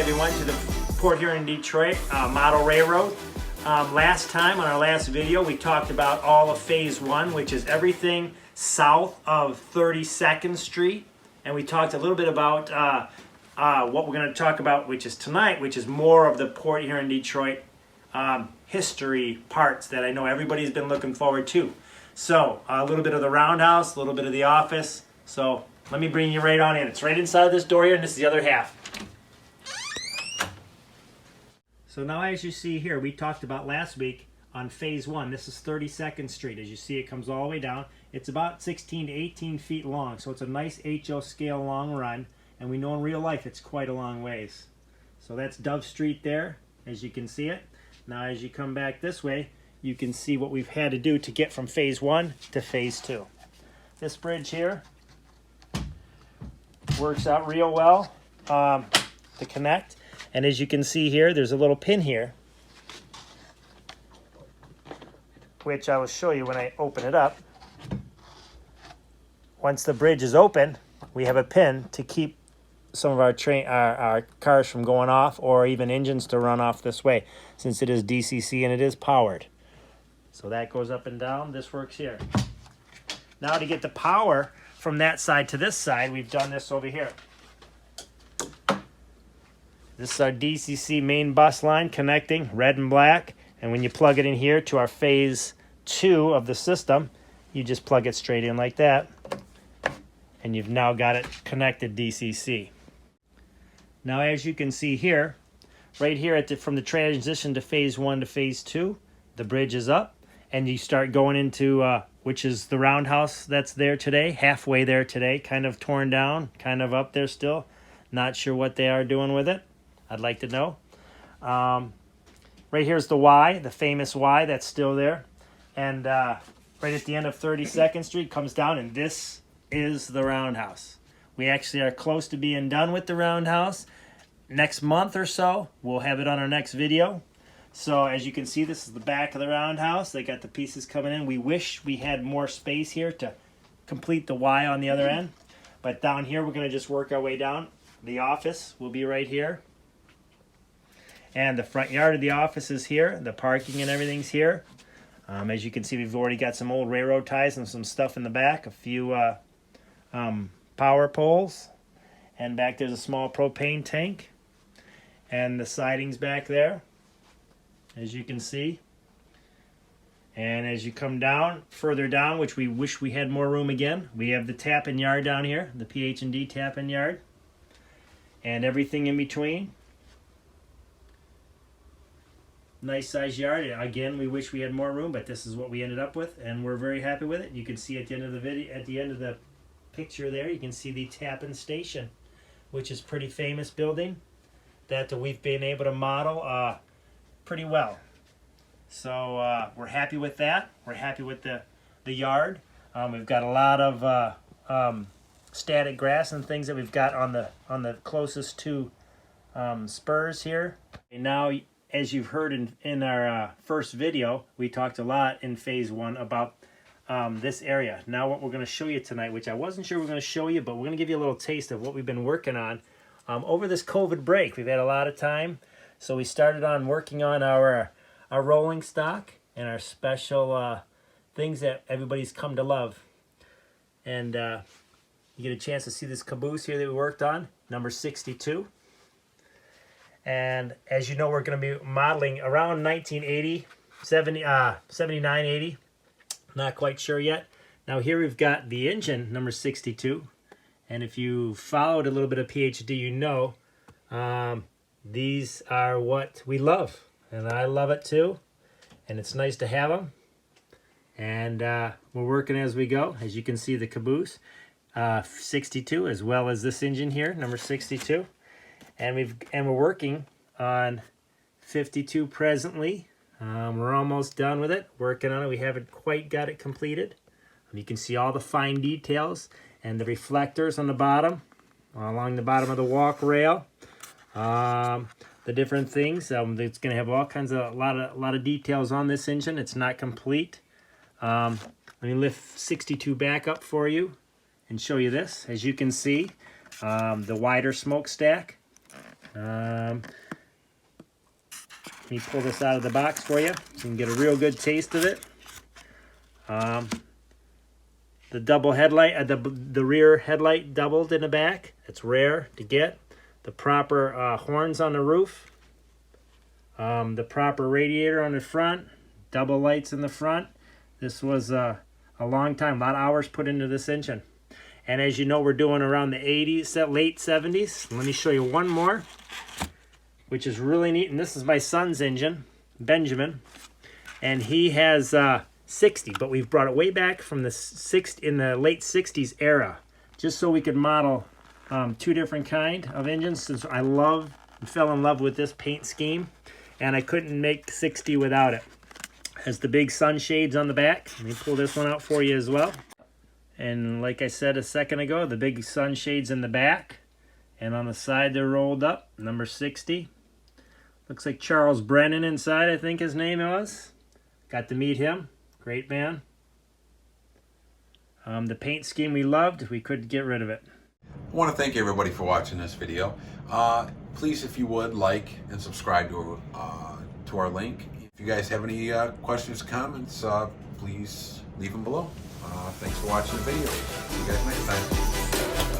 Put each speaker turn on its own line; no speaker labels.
everyone to the Port Huron Detroit Model Railroad. Last time on our last video we talked about all of Phase 1, which is everything south of 32nd Street. And we talked a little bit about what we're going to talk about, which is tonight, which is more of the Port Huron Detroit history parts that I know everybody's been looking forward to. So a little bit of the roundhouse, a little bit of the office. So let me bring you right on in. It's right inside this door here, and this is the other half. So now, as you see here, we talked about last week on Phase 1. This is 32nd Street. As you see, it comes all the way down. It's about 16 to 18 feet long, so it's a nice HO scale long run. And we know in real life it's quite a long ways. So that's Dove Street there, as you can see it. Now, as you come back this way, you can see what we've had to do to get from Phase 1 to Phase 2. This bridge here works out real well to connect. And as you can see here, there's a little pin here, which I will show you when I open it up. Once the bridge is open, we have a pin to keep some of our cars from going off, or even engines to run off this way, since it is DCC and it is powered. So that goes up and down. This works here. Now, to get the power from that side to this side, we've done this over here. This is our DCC main bus line connecting red and black. And when you plug it in here to our Phase 2 of the system, you just plug it straight in like that. And you've now got it connected DCC. Now, as you can see here, right here from the transition to Phase 1 to Phase 2, the bridge is up. And you start going into, which is the roundhouse that's there today, halfway there today, kind of torn down, kind of up there still. Not sure what they are doing with it. I'd like to know. Right here's the Y, the famous Y that's still there. And right at the end of 32nd Street comes down, and this is the roundhouse. We actually are close to being done with the roundhouse. Next month or so, we'll have it on our next video. So as you can see, this is the back of the roundhouse. They got the pieces coming in. We wish we had more space here to complete the Y on the other end. But down here, we're going to just work our way down. The office will be right here. And the front yard of the office is here. The parking and everything's here. As you can see, we've already got some old railroad ties and some stuff in the back. A few power poles. And back there's a small propane tank. And the siding's back there, as you can see. And as you come down, further down, which we wish we had more room again, we have the tap-in yard down here, the PH&D tap-in yard. And everything in between. Nice size yard. Again, we wish we had more room, but this is what we ended up with, and we're very happy with it. You can see at the end of the video, at the end of the picture there, you can see the Tappan Station, which is a pretty famous building that we've been able to model pretty well. So we're happy with that. We're happy with the yard. We've got a lot of static grass and things that we've got on the closest two spurs here. And now, as you've heard in our first video, we talked a lot in Phase 1 about this area. Now what we're going to show you tonight, which I wasn't sure we were going to show you, but we're going to give you a little taste of what we've been working on over this COVID break. We've had a lot of time, so we started on working on our rolling stock and our special things that everybody's come to love. And you get a chance to see this caboose here that we worked on, number 62. And as you know, we're going to be modeling around 1980, 79, 80. Not quite sure yet. Now here we've got the engine, number 62. And if you followed a little bit of PhD, you know these are what we love. And I love it too. And it's nice to have them. And we're working as we go. As you can see, the caboose, 62, as well as this engine here, number 62. And we're working on 52 presently. We're almost done with it. Working on it. We haven't quite got it completed. You can see all the fine details and the reflectors on the bottom, along the bottom of the walk rail. The different things. It's going to have all kinds of a lot of details on this engine. It's not complete. Let me lift 62 back up for you and show you this. As you can see, the wider smokestack. Let me pull this out of the box for you so you can get a real good taste of it. The double headlight, the rear headlight doubled in the back. It's rare to get. The proper horns on the roof. The proper radiator on the front. Double lights in the front. This was a long time, a lot of hours put into this engine. And as you know, we're doing around the 80s, late 70s. Let me show you one more, which is really neat. And this is my son's engine, Benjamin. And he has 60, but we've brought it way back from in the late 60s era, just so we could model two different kind of engines, since I fell in love with this paint scheme, and I couldn't make 60 without it. Has the big sunshades on the back. Let me pull this one out for you as well. And like I said a second ago, the big sunshades in the back, and on the side they're rolled up, number 60. Looks like Charles Brennan inside, I think his name was. Got to meet him. Great man. The paint scheme we loved, we couldn't get rid of it.
I want to thank everybody for watching this video. Please, if you would, like and subscribe to our link. If you guys have any questions or comments, please leave them below. Thanks for watching the video. See you guys next time.